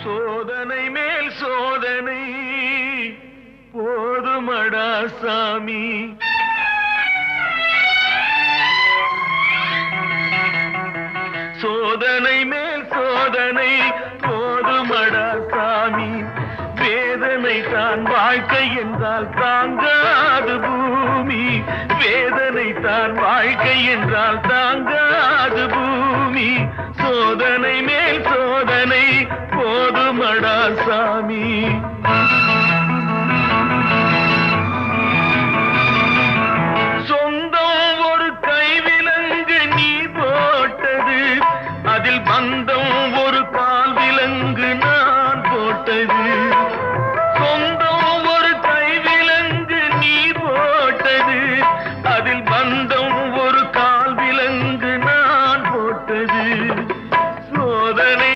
சோதனை மேல் சோதனை போதுமடா சாமி. சோதனை மேல் சோதனை போதுமடா சாமி. வேதனை தான் வாழ்க்கை என்றால் தாங்காது பூமி. வேதனை தான் வாழ்க்கை என்றால் தாங்காது பூமி. சோதனை மேல் சோதனை போதுமடா சாமி.